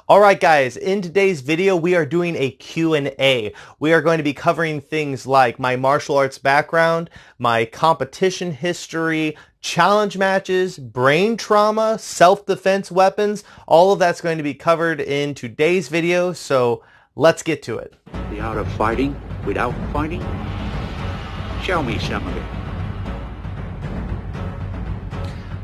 All right, guys, in today's video, we are doing a Q&A. We are going to be covering things like my martial arts background, my competition history, challenge matches, brain trauma, self-defense weapons. All of that's going to be covered in today's video, so let's get to it. The art of fighting without fighting? Show me some of it.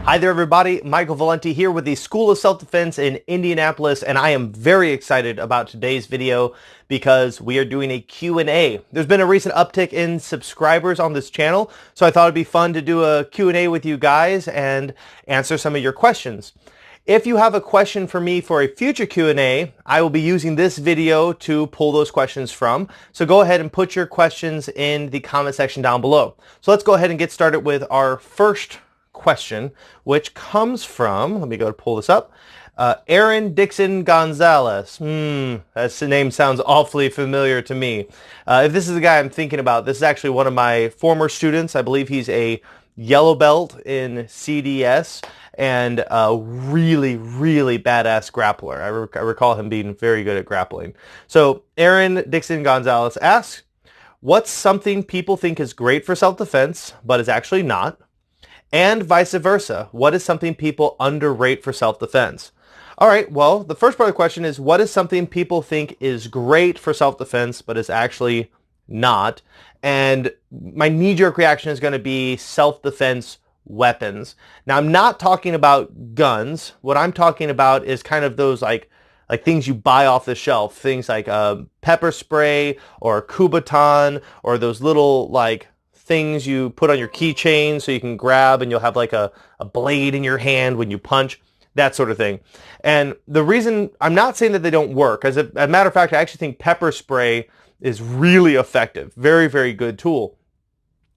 Hi there, everybody. Michael Valenti here with the School of Self-Defense in Indianapolis, and I am very excited about today's video because we are doing a Q&A. There's been a recent uptick in subscribers on this channel, so I thought it'd be fun to do a Q&A with you guys and answer some of your questions. If you have a question for me for a future Q&A, I will be using this video to pull those questions from. So go ahead and put your questions in the comment section down below. So let's go ahead and get started with our first question, which comes from, let me go pull this up, Aaron Dixon Gonzalez. That name sounds awfully familiar to me. If this is the guy I'm thinking about, this is actually one of my former students. I believe he's a yellow belt in CDS and a really, really badass grappler. I recall him being very good at grappling. So Aaron Dixon Gonzalez asks, what's something people think is great for self-defense, but is actually not? And vice versa, what is something people underrate for self-defense? All right, well, the first part of the question is, what is something people think is great for self-defense, but is actually not? And my knee-jerk reaction is going to be self-defense weapons. Now, I'm not talking about guns. What I'm talking about is kind of those like things you buy off the shelf, things like pepper spray or Kubotan or those little things you put on your keychain so you can grab and you'll have like a blade in your hand when you punch, that sort of thing. And the reason, I'm not saying that they don't work. As a matter of fact, I actually think pepper spray is really effective. Very, very good tool.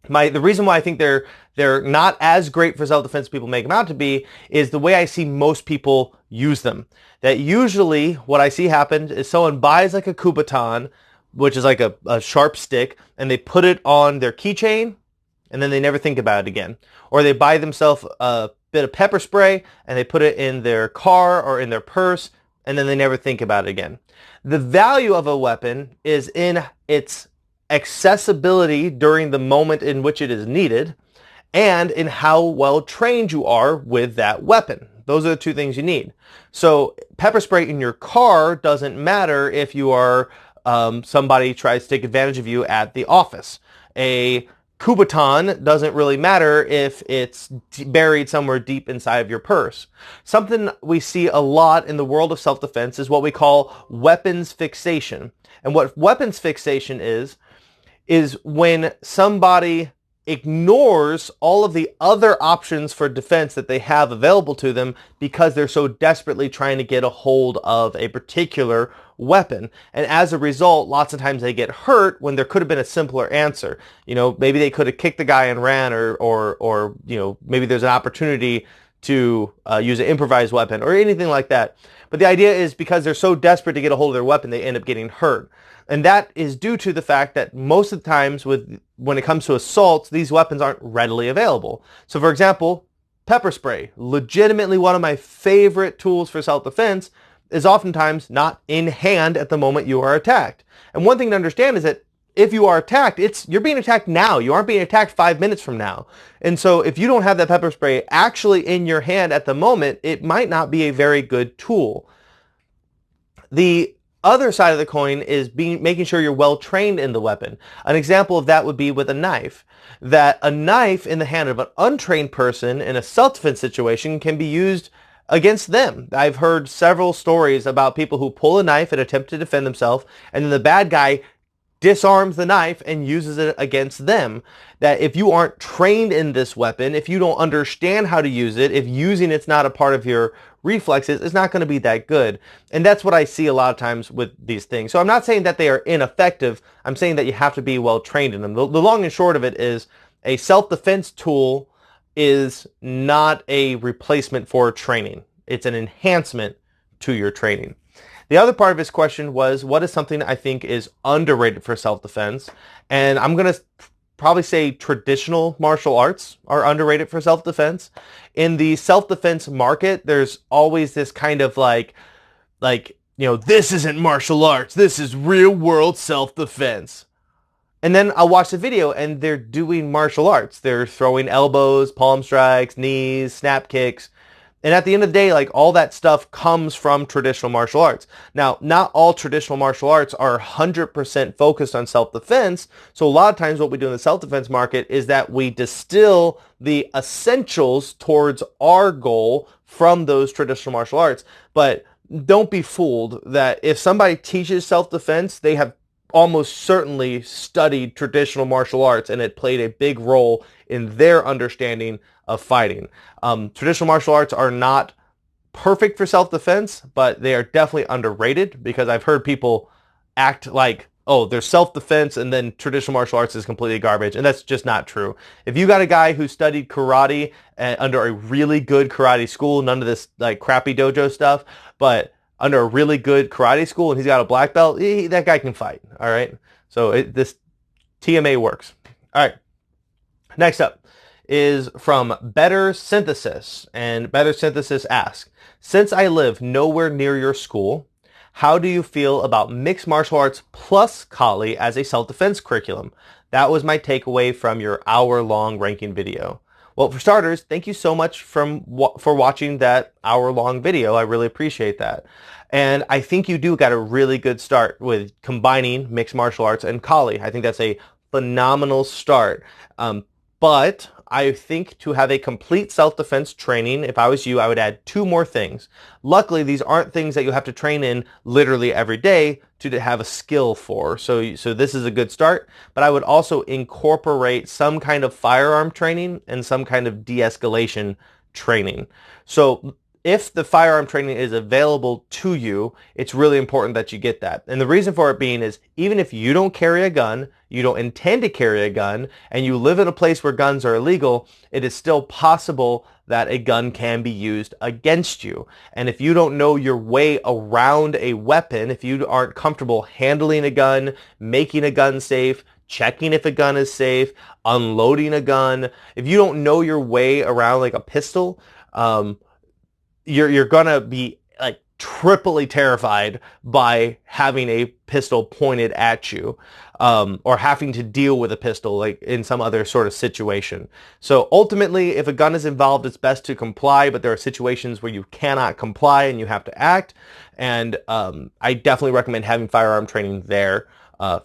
The reason why I think they're not as great for self-defense as people make them out to be is the way I see most people use them. That usually what I see happen is someone buys like a Kubotan, which is like a sharp stick, and they put it on their keychain, and then they never think about it again. Or they buy themselves a bit of pepper spray, and they put it in their car or in their purse, and then they never think about it again. The value of a weapon is in its accessibility during the moment in which it is needed, and in how well trained you are with that weapon. Those are the two things you need. So pepper spray in your car doesn't matter if you are somebody tries to take advantage of you at the office. A Kubotan doesn't really matter if it's buried somewhere deep inside of your purse. Something we see a lot in the world of self-defense is what we call weapons fixation. And what weapons fixation is when somebody ignores all of the other options for defense that they have available to them because they're so desperately trying to get a hold of a particular weapon. And as a result, lots of times they get hurt when there could have been a simpler answer. You know, maybe they could have kicked the guy and ran, or you know, maybe there's an opportunity to use an improvised weapon or anything like that. But the idea is because they're so desperate to get a hold of their weapon, they end up getting hurt. And that is due to the fact that most of the times when it comes to assaults, these weapons aren't readily available. So for example, pepper spray, legitimately one of my favorite tools for self-defense, is oftentimes not in hand at the moment you are attacked. And one thing to understand is that if you are attacked, you're being attacked now. You aren't being attacked 5 minutes from now. And so if you don't have that pepper spray actually in your hand at the moment, it might not be a very good tool. The other side of the coin is making sure you're well trained in the weapon. An example of that would be with a knife. That a knife in the hand of an untrained person in a self-defense situation can be used against them. I've heard several stories about people who pull a knife and attempt to defend themselves, and then the bad guy disarms the knife and uses it against them. That if you aren't trained in this weapon, if you don't understand how to use it, if using it's not a part of your reflexes, it's not going to be that good. And that's what I see a lot of times with these things. So I'm not saying that they are ineffective. I'm saying that you have to be well trained in them. The long and short of it is a self-defense tool is not a replacement for training. It's an enhancement to your training. The other part of his question was, what is something I think is underrated for self-defense? And I'm going to probably say traditional martial arts are underrated for self-defense. In the self-defense market, there's always this kind of like this isn't martial arts. This is real world self-defense. And then I'll watch the video and they're doing martial arts. They're throwing elbows, palm strikes, knees, snap kicks. And at the end of the day, like all that stuff comes from traditional martial arts. Now, not all traditional martial arts are 100% focused on self-defense. So a lot of times what we do in the self-defense market is that we distill the essentials towards our goal from those traditional martial arts. But don't be fooled that if somebody teaches self-defense, they have almost certainly studied traditional martial arts and it played a big role in their understanding of fighting. Traditional martial arts are not perfect for self-defense, but they are definitely underrated because I've heard people act like, oh, there's self-defense and then traditional martial arts is completely garbage. And that's just not true. If you got a guy who studied karate under a really good karate school, none of this like crappy dojo stuff, but under a really good karate school and he's got a black belt, that guy can fight. All right. So this TMA works. All right. Next up is from Better Synthesis. And Better Synthesis asks, since I live nowhere near your school, how do you feel about mixed martial arts plus Kali as a self-defense curriculum? That was my takeaway from your hour-long ranking video. Well, for starters, thank you so much for watching that hour-long video. I really appreciate that. And I think you do got a really good start with combining mixed martial arts and Kali. I think that's a phenomenal start. But I think to have a complete self-defense training, if I was you, I would add 2 more things. Luckily, these aren't things that you have to train in literally every day to have a skill for. So this is a good start, but I would also incorporate some kind of firearm training and some kind of de-escalation training. So if the firearm training is available to you, it's really important that you get that. And the reason for it being is even if you don't carry a gun, you don't intend to carry a gun, and you live in a place where guns are illegal, it is still possible that a gun can be used against you. And if you don't know your way around a weapon, if you aren't comfortable handling a gun, making a gun safe, checking if a gun is safe, unloading a gun, if you don't know your way around like a pistol, you're gonna be like triply terrified by having a pistol pointed at you, or having to deal with a pistol like in some other sort of situation. So ultimately, if a gun is involved, it's best to comply, but there are situations where you cannot comply and you have to act. And I definitely recommend having firearm training there.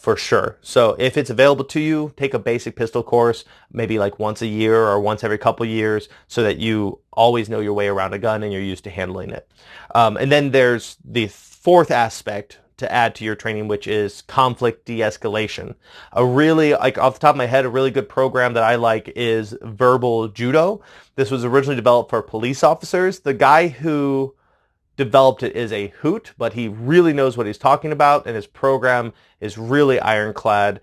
For sure. So if it's available to you, take a basic pistol course, maybe like once a year or once every couple years, so that you always know your way around a gun and you're used to handling it. And then there's the 4th aspect to add to your training, which is conflict de-escalation. A really, like off the top of my head, a really good program that I like is Verbal Judo. This was originally developed for police officers. The guy who developed it is a hoot, but he really knows what he's talking about, and his program is really ironclad.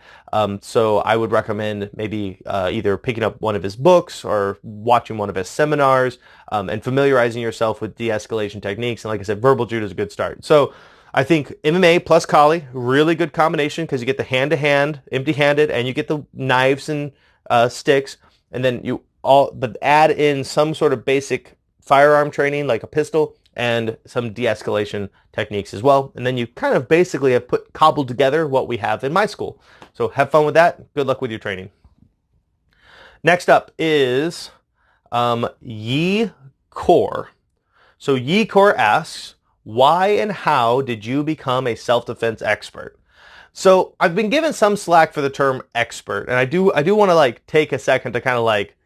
So I would recommend maybe either picking up one of his books or watching one of his seminars, and familiarizing yourself with de-escalation techniques. And like I said, Verbal Judo is a good start. So I think MMA plus Kali, really good combination because you get the hand-to-hand, empty-handed, and you get the knives and sticks, and then but add in some sort of basic firearm training like a pistol, and some de-escalation techniques as well. And then you kind of basically have cobbled together what we have in my school. So have fun with that. Good luck with your training. Next up is Yi Core. So Yi Core asks, why and how did you become a self-defense expert? So I've been given some slack for the term expert, and I do want to like take a second to kind of like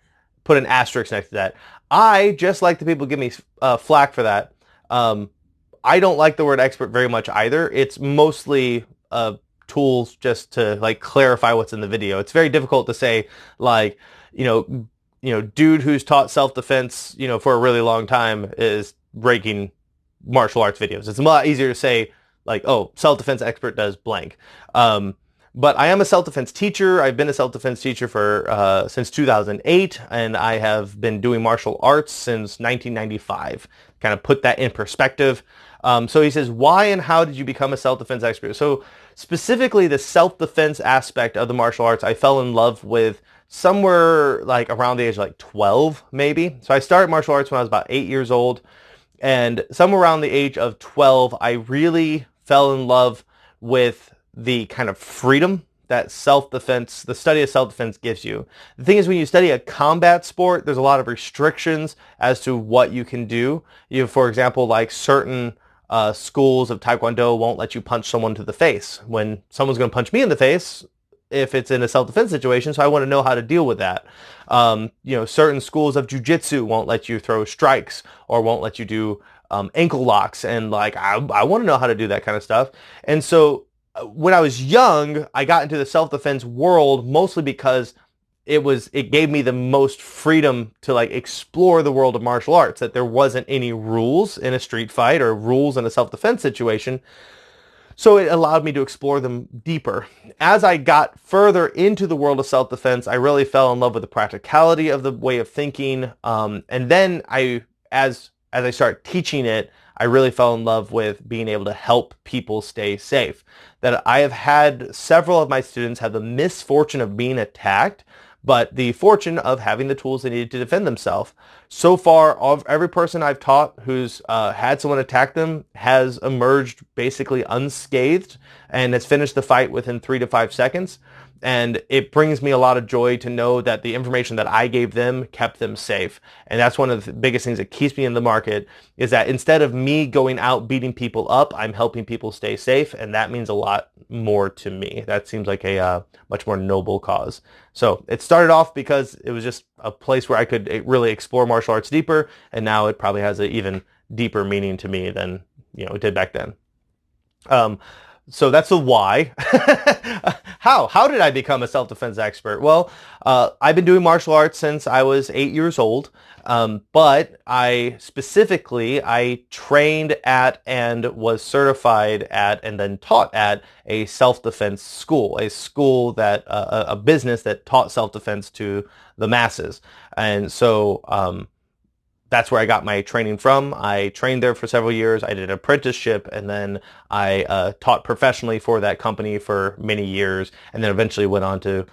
put an asterisk next to that. I, just like the people give me flack for that, I don't like the word expert very much either. It's mostly tools just to like clarify what's in the video. It's very difficult to say like, dude who's taught self-defense, for a really long time is breaking martial arts videos. It's a lot easier to say like, oh, self-defense expert does blank. But I am a self-defense teacher. I've been a self-defense teacher for since 2008, and I have been doing martial arts since 1995. Kind of put that in perspective. So he says, why and how did you become a self-defense expert? So specifically the self-defense aspect of the martial arts, I fell in love with somewhere like around the age of like 12, maybe. So I started martial arts when I was about 8 years old. And somewhere around the age of 12, I really fell in love with the kind of freedom that self-defense, the study of self-defense gives you. The thing is, when you study a combat sport, there's a lot of restrictions as to what you can do. For example, like certain schools of Taekwondo won't let you punch someone to the face. When someone's going to punch me in the face, if it's in a self-defense situation, so I want to know how to deal with that. Certain schools of jiu-jitsu won't let you throw strikes or won't let you do ankle locks, and like I want to know how to do that kind of stuff. And so when I was young, I got into the self-defense world mostly because it gave me the most freedom to like explore the world of martial arts, that there wasn't any rules in a street fight or rules in a self-defense situation. So it allowed me to explore them deeper. As I got further into the world of self-defense, I really fell in love with the practicality of the way of thinking. And then as I started teaching it, I really fell in love with being able to help people stay safe. That I have had several of my students have the misfortune of being attacked, but the fortune of having the tools they needed to defend themselves. So far, of every person I've taught who's had someone attack them has emerged basically unscathed and has finished the fight within 3 to 5 seconds. And it brings me a lot of joy to know that the information that I gave them kept them safe. And that's one of the biggest things that keeps me in the market, is that instead of me going out beating people up, I'm helping people stay safe. And that means a lot more to me. That seems like a much more noble cause. So it started off because it was just a place where I could really explore martial arts deeper. And now it probably has an even deeper meaning to me than it did back then. So that's the why. How did I become a self-defense expert? Well, I've been doing martial arts since I was 8 years old, but I trained at and was certified at and then taught at a self-defense school, a business that taught self-defense to the masses. And so that's where I got my training from. I trained there for several years. I did an apprenticeship, and then I taught professionally for that company for many years, and then eventually went on to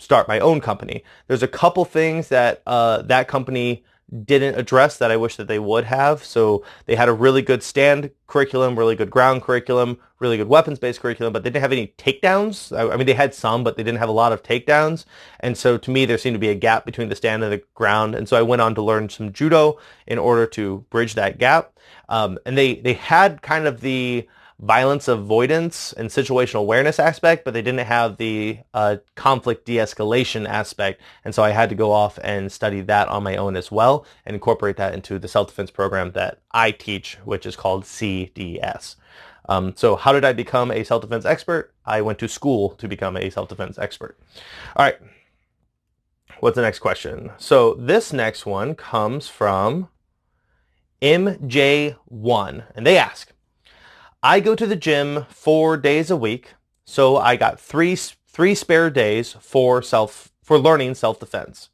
start my own company. There's a couple things that that company didn't address that I wish that they would have. So they had a really good stand curriculum, really good ground curriculum, really good weapons-based curriculum, but they didn't have any takedowns. I mean, they had some, but they didn't have a lot of takedowns. And so to me, there seemed to be a gap between the stand and the ground. And so I went on to learn some judo in order to bridge that gap. And they had kind of the violence avoidance and situational awareness aspect, but they didn't have the conflict de-escalation aspect. And so I had to go off and study that on my own as well and incorporate that into the self-defense program that I teach, which is called CDS. So how did I become a self-defense expert? I went to school to become a self-defense expert. All right. What's the next question? So this next one comes from MJ1, and they ask, I go to the gym 4 days a week, so I got three spare days for learning self-defense.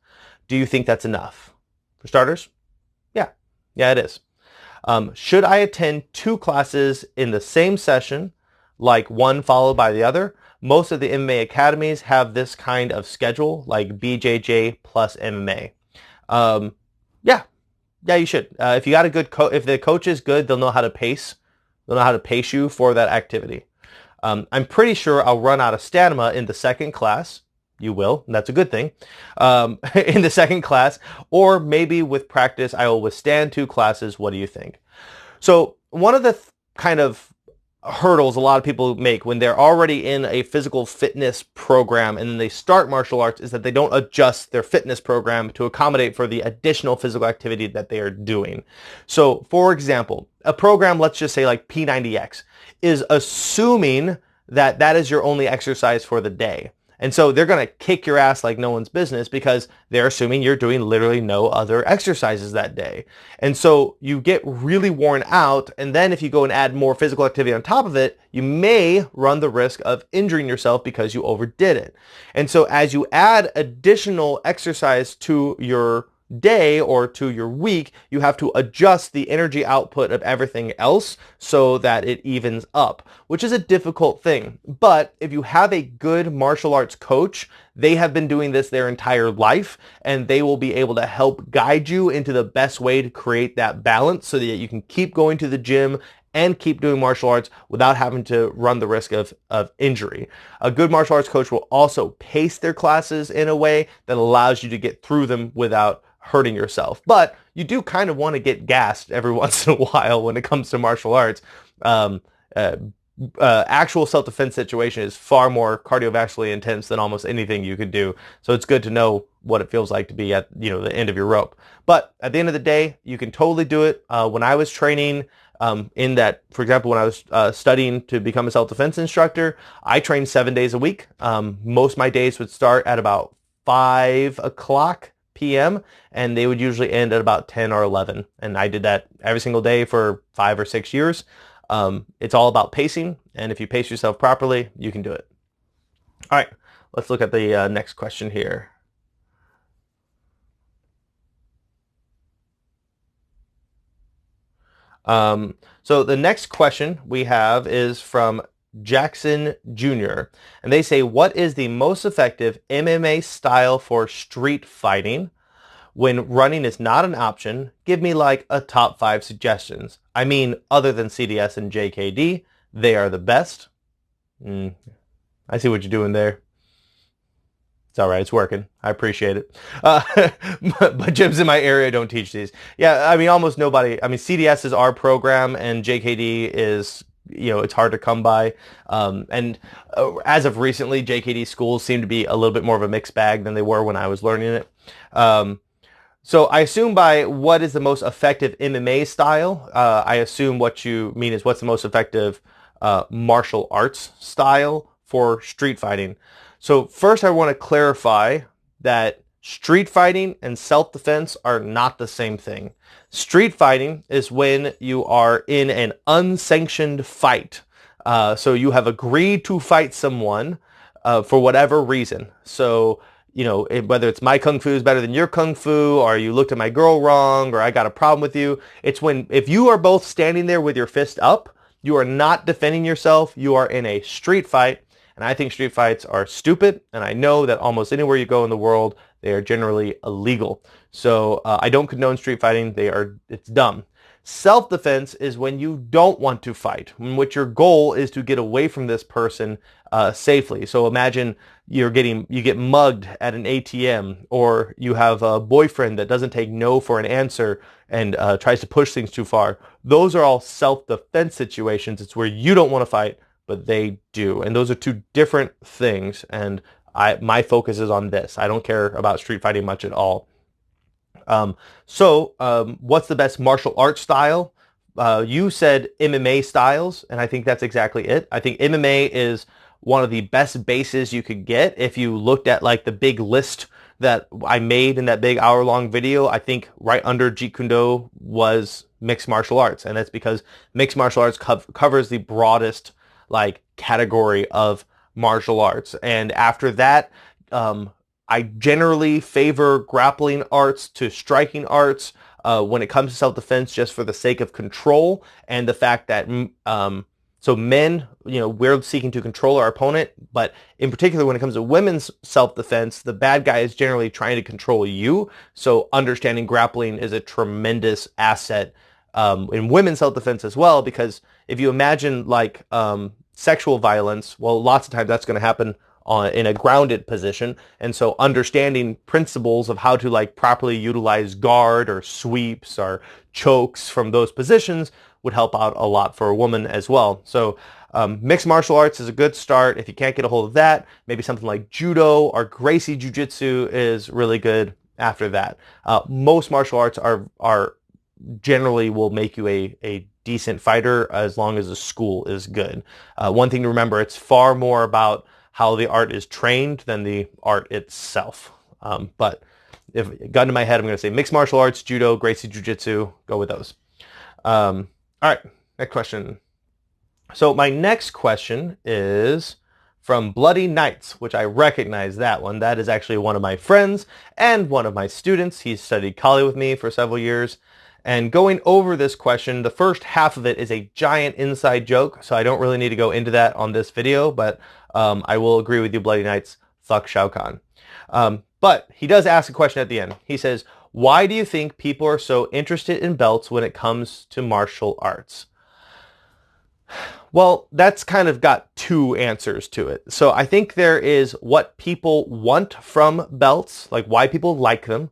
Do you think that's enough? For starters, yeah, it is. Should I attend 2 classes in the same session, like one followed by the other? Most of the MMA academies have this kind of schedule, like BJJ plus MMA. Yeah, you should. If you got a good if the coach is good, they'll know how to pace. They'll know how to pace you for that activity. I'm pretty sure I'll run out of stamina in the second class. You will, and that's a good thing. In the second class, or maybe with practice, I will withstand 2 classes. What do you think? So one of the kind of hurdles a lot of people make when they're already in a physical fitness program and then they start martial arts is that they don't adjust their fitness program to accommodate for the additional physical activity that they are doing. So for example, a program, let's just say like P90X, is assuming that that is your only exercise for the day. And so they're going to kick your ass like no one's business because they're assuming you're doing literally no other exercises that day. And so you get really worn out. And then if you go and add more physical activity on top of it, you may run the risk of injuring yourself because you overdid it. And so as you add additional exercise to your day or to your week, you have to adjust the energy output of everything else so that it evens up, which is a difficult thing. But if you have a good martial arts coach, they have been doing this their entire life, and they will be able to help guide you into the best way to create that balance so that you can keep going to the gym and keep doing martial arts without having to run the risk of injury. A good martial arts coach will also pace their classes in a way that allows you to get through them without hurting yourself. But you do kind of want to get gassed every once in a while when it comes to martial arts. Actual self-defense situation is far more cardiovascularly intense than almost anything you could do. So it's good to know what it feels like to be at the end of your rope. But at the end of the day, you can totally do it. When I was training, for example, when I was studying to become a self-defense instructor, I trained 7 days a week. Most of my days would start at about 5 o'clock p.m. and they would usually end at about 10 or 11. And I did that every single day for 5 or 6 years. It's all about pacing, and if you pace yourself properly, you can do it. All right, let's look at the next question here. So the next question we have is from Jackson Jr. And they say, what is the most effective MMA style for street fighting? When running is not an option, give me like a top 5 suggestions. I mean, other than CDS and JKD, they are the best. I see what you're doing there. It's all right. It's working. I appreciate it. But gyms in my area don't teach these. Yeah, I mean, almost nobody. I mean, CDS is our program, and JKD is, it's hard to come by. As of recently, JKD schools seem to be a little bit more of a mixed bag than they were when I was learning it. So I assume by what is the most effective MMA style, I assume what you mean is what's the most effective martial arts style for street fighting. So first I want to clarify that street fighting and self-defense are not the same thing. Street fighting is when you are in an unsanctioned fight. So you have agreed to fight someone for whatever reason. So whether it's my kung fu is better than your kung fu, or you looked at my girl wrong, or I got a problem with you. It's if you are both standing there with your fist up, you are not defending yourself. You are in a street fight. And I think street fights are stupid. And I know that almost anywhere you go in the world, they are generally illegal. So I don't condone street fighting. It's dumb. Self-defense is when you don't want to fight, in which your goal is to get away from this person safely. So imagine you get mugged at an ATM, or you have a boyfriend that doesn't take no for an answer and tries to push things too far. Those are all self-defense situations. It's where you don't want to fight, but they do. And those are two different things. And my focus is on this. I don't care about street fighting much at all. What's the best martial arts style? You said MMA styles, and I think that's exactly it. I think MMA is one of the best bases you could get. If you looked at like the big list that I made in that big hour-long video, I think right under Jeet Kune Do was mixed martial arts. And that's because mixed martial arts covers the broadest category of martial arts. And after that, I generally favor grappling arts to striking arts when it comes to self-defense, just for the sake of control and the fact that so men, we're seeking to control our opponent, but in particular when it comes to women's self-defense, the bad guy is generally trying to control you. So understanding grappling is a tremendous asset in women's self-defense as well, because if you imagine sexual violence, well, lots of times that's going to happen in a grounded position. And so understanding principles of how to properly utilize guard or sweeps or chokes from those positions would help out a lot for a woman as well. So mixed martial arts is a good start. If you can't get a hold of that, maybe something like judo or Gracie Jiu-Jitsu is really good after that. Most martial arts are generally will make you a decent fighter as long as the school is good. One thing to remember, it's far more about how the art is trained than the art itself. But if gun to my head, I'm going to say mixed martial arts, judo, Gracie Jiu-Jitsu, go with those. All right, next question. So my next question is from Bloody Knights, which I recognize that one. That is actually one of my friends and one of my students. He studied Kali with me for several years. And going over this question, the first half of it is a giant inside joke, so I don't really need to go into that on this video, but I will agree with you, Bloody Knights, fuck Shao Kahn. But he does ask a question at the end. He says, why do you think people are so interested in belts when it comes to martial arts? Well, that's kind of got two answers to it. So I think there is what people want from belts, like why people like them,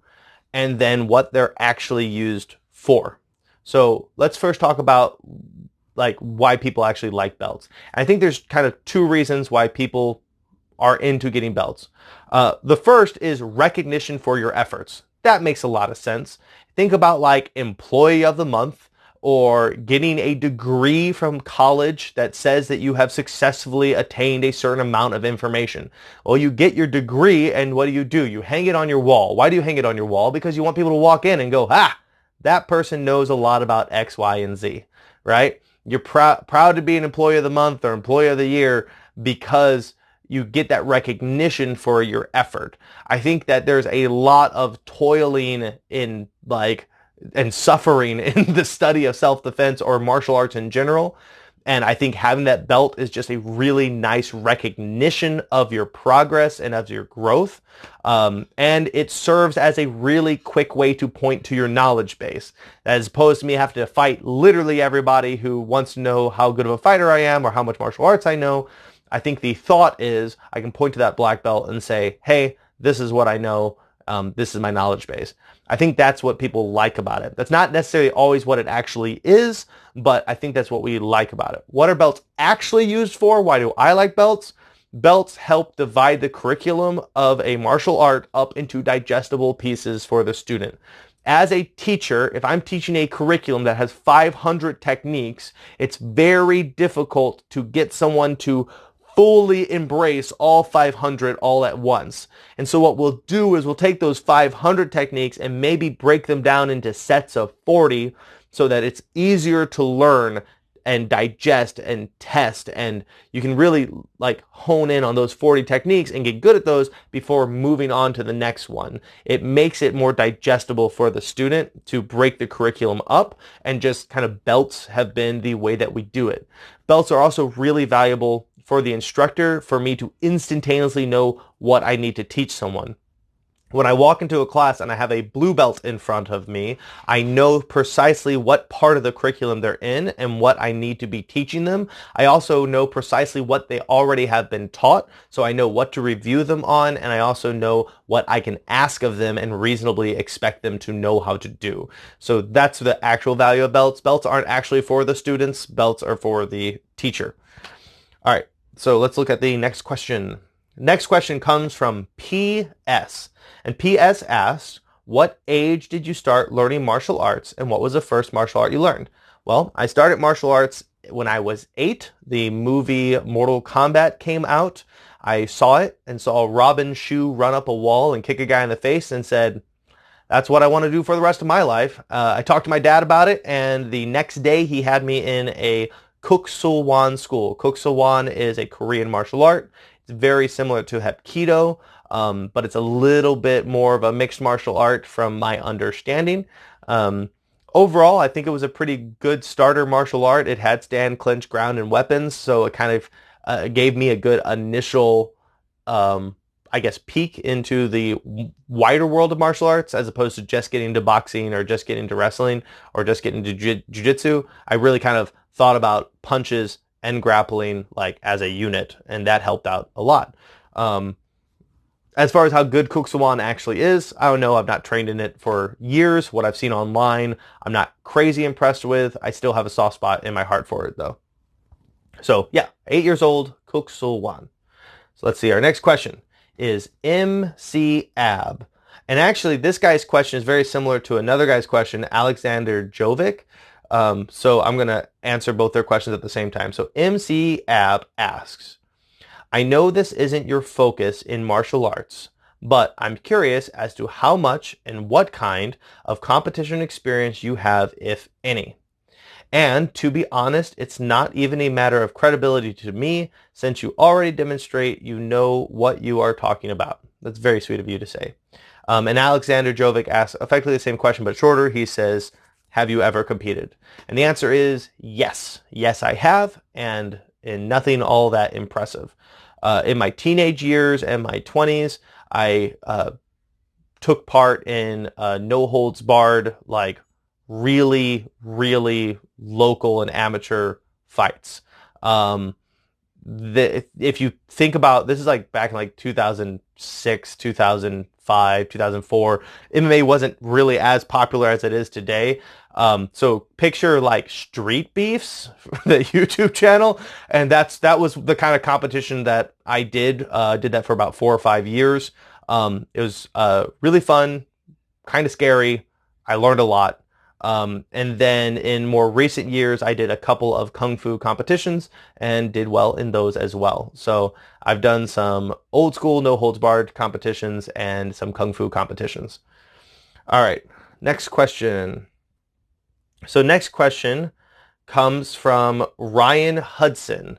and then what they're actually used for. So let's first talk about like why people actually like belts. I think there's kind of two reasons why people are into getting belts. The first is recognition for your efforts. That makes a lot of sense. Think about like Employee of the Month or getting a degree from college that says that you have successfully attained a certain amount of information. Well, you get your degree and what do? You hang it on your wall. Why do you hang it on your wall? Because you want people to walk in and go, that person knows a lot about X, Y, and Z, right? You're proud to be an Employee of the Month or Employee of the Year because you get that recognition for your effort. I think that there's a lot of toiling in and suffering in the study of self-defense or martial arts in general. And I think having that belt is just a really nice recognition of your progress and of your growth. And it serves as a really quick way to point to your knowledge base, as opposed to me having to fight literally everybody who wants to know how good of a fighter I am or how much martial arts I know. I think the thought is I can point to that black belt and say, hey, this is what I know. This is my knowledge base. I think that's what people like about it. That's not necessarily always what it actually is, but I think that's what we like about it. What are belts actually used for? Why do I like belts? Belts help divide the curriculum of a martial art up into digestible pieces for the student. As a teacher, if I'm teaching a curriculum that has 500 techniques, it's very difficult to get someone to fully embrace all 500 all at once. And so what we'll do is we'll take those 500 techniques and maybe break them down into sets of 40 so that it's easier to learn and digest and test, and you can really like hone in on those 40 techniques and get good at those before moving on to the next one. It makes it more digestible for the student to break the curriculum up, and just kind of belts have been the way that we do it. Belts are also really valuable for the instructor, for me to instantaneously know what I need to teach someone. When I walk into a class and I have a blue belt in front of me, I know precisely what part of the curriculum they're in and what I need to be teaching them. I also know precisely what they already have been taught, so I know what to review them on, and I also know what I can ask of them and reasonably expect them to know how to do. So that's the actual value of belts. Belts aren't actually for the students. Belts are for the teacher. All right. So let's look at the next question. Next question comes from PS. And PS asks, what age did you start learning martial arts, and what was the first martial art you learned? Well, I started martial arts when I was 8. The movie Mortal Kombat came out. I saw it and saw Robin Shou run up a wall and kick a guy in the face and said, that's what I want to do for the rest of my life. I talked to my dad about it, and the next day he had me in a Kuk Sool Won school. Kuk Sool Won is a Korean martial art. It's very similar to Hapkido, but it's a little bit more of a mixed martial art from my understanding. Overall, I think it was a pretty good starter martial art. It had stand, clinch, ground, and weapons, so it kind of gave me a good initial, I guess, peek into the wider world of martial arts, as opposed to just getting into boxing or just getting into wrestling or just getting into jiu-jitsu. I really kind of thought about punches and grappling like as a unit, and that helped out a lot. As far as how good Kuk Sool Won actually is, I don't know. I've not trained in it for years. What I've seen online, I'm not crazy impressed with. I still have a soft spot in my heart for it, though. So yeah, 8 years old, Kuk Sool Won. So let's see. Our next question is MC Ab. And actually, this guy's question is very similar to another guy's question, Alexander Jovic. So I'm going to answer both their questions at the same time. So MC Ab asks, I know this isn't your focus in martial arts, but I'm curious as to how much and what kind of competition experience you have, if any. And to be honest, it's not even a matter of credibility to me, since you already demonstrate you know what you are talking about. That's very sweet of you to say. And Alexander Jovic asks effectively the same question, but shorter. He says, have you ever competed? And the answer is yes. Yes, I have, and in nothing all that impressive. In my teenage years and my 20s, I took part in no holds barred, like really, really local and amateur fights. If you think about, this is like back in like 2006, 2005, 2004, MMA wasn't really as popular as it is today. So picture like Street Beefs, the YouTube channel, and that was the kind of competition that I did. Did that for about 4 or 5 years. It was really fun, kind of scary. I learned a lot. And then in more recent years, I did a couple of Kung Fu competitions and did well in those as well. So I've done some old school no holds barred competitions and some Kung Fu competitions. All right, next question. So next question comes from Ryan Hudson.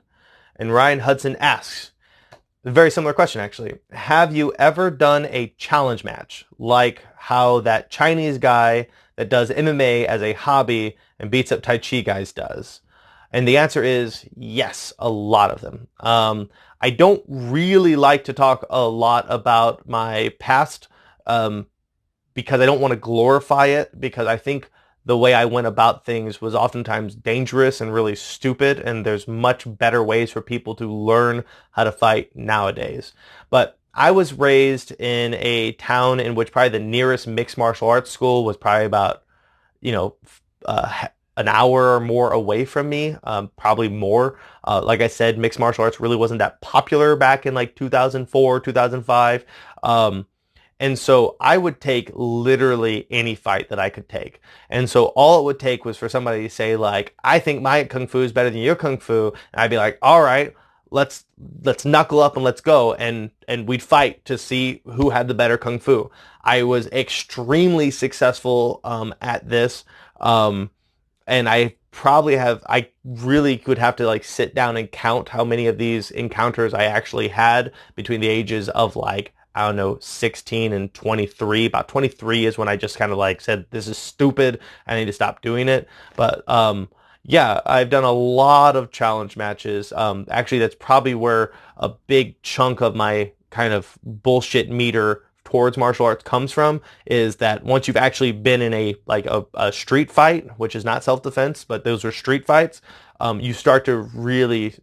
And Ryan Hudson asks, a very similar question actually, have you ever done a challenge match like how that Chinese guy that does MMA as a hobby and beats up Tai Chi guys does? And the answer is yes, a lot of them. I don't really like to talk a lot about my past because I don't want to glorify it, because I think the way I went about things was oftentimes dangerous and really stupid, and there's much better ways for people to learn how to fight nowadays. But I was raised in a town in which probably the nearest mixed martial arts school was probably about, an hour or more away from me, probably more. Like I said, mixed martial arts really wasn't that popular back in like 2004, 2005. And so I would take literally any fight that I could take. And so all it would take was for somebody to say like, I think my Kung Fu is better than your Kung Fu. And I'd be like, all right, let's knuckle up and let's go. And we'd fight to see who had the better Kung Fu. I was extremely successful at this. And I really would have to like sit down and count how many of these encounters I actually had between the ages of like, I don't know, 16 and 23. About 23 is when I just kind of like said, this is stupid. I need to stop doing it. But yeah, I've done a lot of challenge matches. Actually, that's probably where a big chunk of my kind of bullshit meter towards martial arts comes from, is that once you've actually been in a street fight, which is not self-defense, but those are street fights, you start to really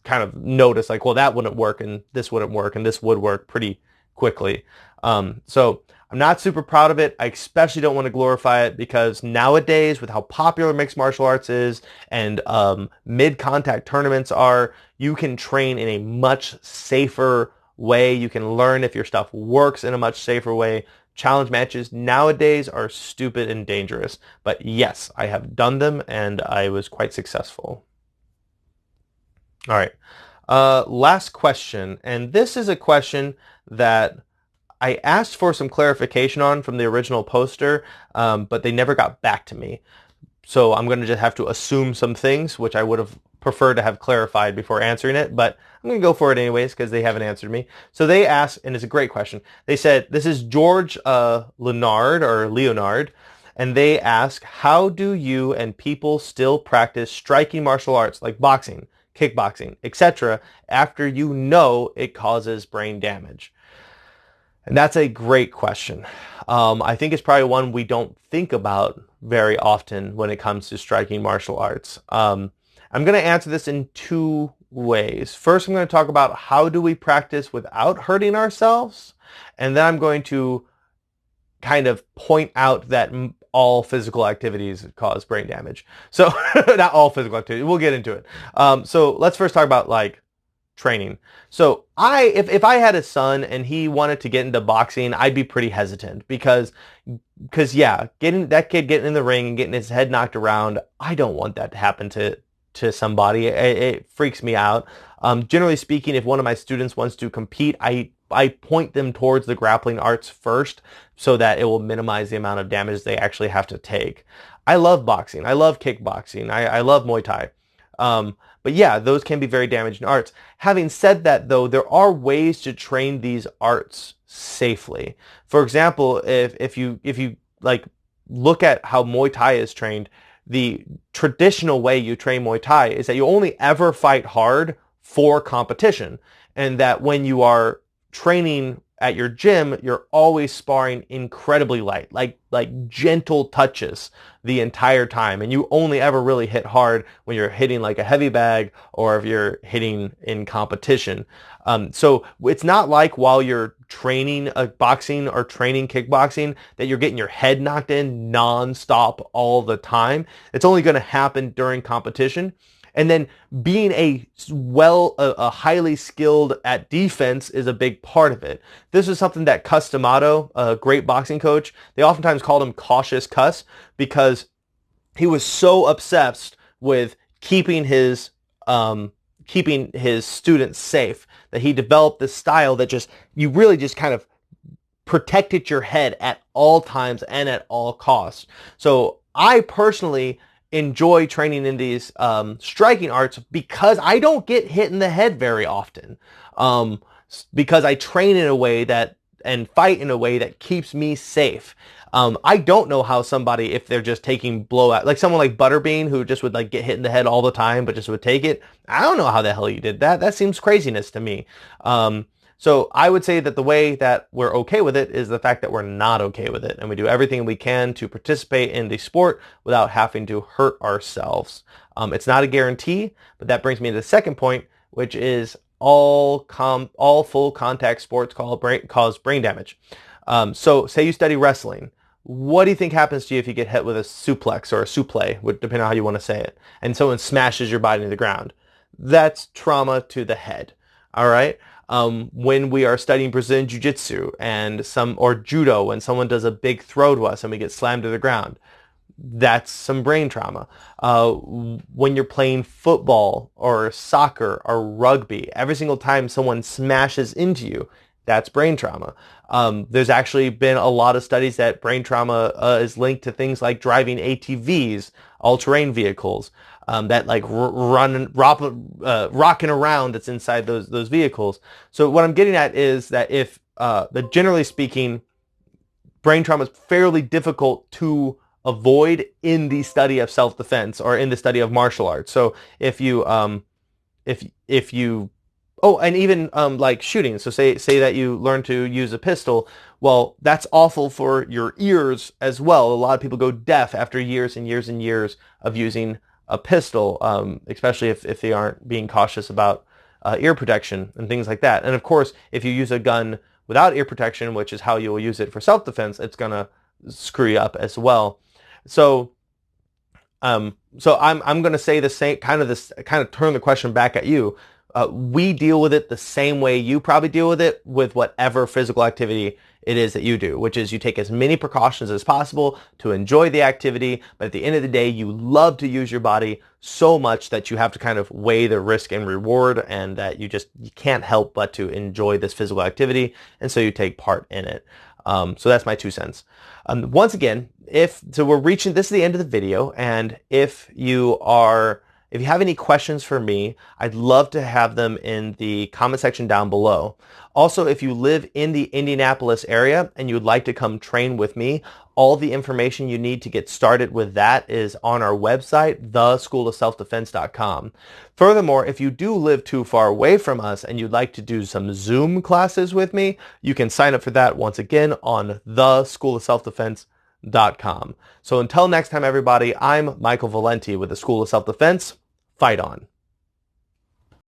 kind of notice like, well, that wouldn't work and this wouldn't work and this would work pretty quickly. So I'm not super proud of it. I especially don't want to glorify it, because nowadays with how popular mixed martial arts is and mid-contact tournaments are, you can train in a much safer way. You can learn if your stuff works in a much safer way. Challenge matches nowadays are stupid and dangerous. But yes, I have done them and I was quite successful. All right. Last question. And this is a question that I asked for some clarification on from the original poster, but they never got back to me. So I'm going to just have to assume some things, which I would have preferred to have clarified before answering it, but I'm going to go for it anyways because they haven't answered me. So they asked, and it's a great question. They said, this is George Leonard, and they ask, how do you and people still practice striking martial arts like boxing, kickboxing, etc., after you know it causes brain damage? And that's a great question. I think it's probably one we don't think about very often when it comes to striking martial arts. I'm going to answer this in two ways. First, I'm going to talk about how do we practice without hurting ourselves, and then I'm going to kind of point out that all physical activities cause brain damage. So not all physical activity. We'll get into it. So let's first talk about like training. So if I had a son and he wanted to get into boxing, I'd be pretty hesitant because yeah, getting in the ring and getting his head knocked around, I don't want that to happen to somebody. It freaks me out. Generally speaking, if one of my students wants to compete, I point them towards the grappling arts first so that it will minimize the amount of damage they actually have to take. I love boxing. I love kickboxing. I love Muay Thai. But yeah, those can be very damaging arts. Having said that, though, there are ways to train these arts safely. For example, if you like look at how Muay Thai is trained, the traditional way you train Muay Thai is that you only ever fight hard for competition, and that when you are training at your gym, you're always sparring incredibly light, like gentle touches the entire time. And you only ever really hit hard when you're hitting like a heavy bag or if you're hitting in competition. So it's not like while you're training boxing or training kickboxing that you're getting your head knocked in nonstop all the time. It's only going to happen during competition. And then being a highly skilled at defense is a big part of it. This is something that Cus D'Amato, a great boxing coach, they oftentimes called him Cautious Cus because he was so obsessed with keeping his students safe that he developed this style that you really just kind of protected your head at all times and at all costs. So I personally enjoy training in these striking arts because I don't get hit in the head very often, because I train in a way and fight in a way that keeps me safe. I don't know how somebody, if they're just taking blowout, like someone like Butterbean who just would like get hit in the head all the time but just would take it. I don't know how the hell you did that. That seems craziness to me. So I would say that the way that we're okay with it is the fact that we're not okay with it. And we do everything we can to participate in the sport without having to hurt ourselves. It's not a guarantee, but that brings me to the second point, which is all full contact sports cause brain damage. So say you study wrestling. What do you think happens to you if you get hit with a suplex or a suplex, depending on how you want to say it, and someone smashes your body to the ground? That's trauma to the head. All right. When we are studying Brazilian Jiu-Jitsu or Judo, when someone does a big throw to us and we get slammed to the ground, that's some brain trauma. When you're playing football or soccer or rugby, every single time someone smashes into you, that's brain trauma. There's actually been a lot of studies that brain trauma is linked to things like driving ATVs, all-terrain vehicles, that like rocking around that's inside those vehicles. So what I'm getting at is that that generally speaking, brain trauma is fairly difficult to avoid in the study of self-defense or in the study of martial arts. So if you and even like shooting. So say that you learn to use a pistol. Well, that's awful for your ears as well. A lot of people go deaf after years and years and years of using a pistol, especially if they aren't being cautious about ear protection and things like that. And of course, if you use a gun without ear protection, which is how you'll use it for self-defense, it's gonna screw you up as well. So I'm gonna say the same kind of turn the question back at you. We deal with it the same way you probably deal with it with whatever physical activity it is that you do, which is you take as many precautions as possible to enjoy the activity, but at the end of the day, you love to use your body so much that you have to kind of weigh the risk and reward, and that you can't help but to enjoy this physical activity, and so you take part in it. So that's my 2 cents. Once again, this is the end of the video, and if you have any questions for me, I'd love to have them in the comment section down below. Also, if you live in the Indianapolis area and you'd like to come train with me, all the information you need to get started with that is on our website, theschoolofselfdefense.com. Furthermore, if you do live too far away from us and you'd like to do some Zoom classes with me, you can sign up for that once again on theschoolofselfdefense.com. So until next time, everybody, I'm Michael Valenti with the School of Self-Defense. Fight on.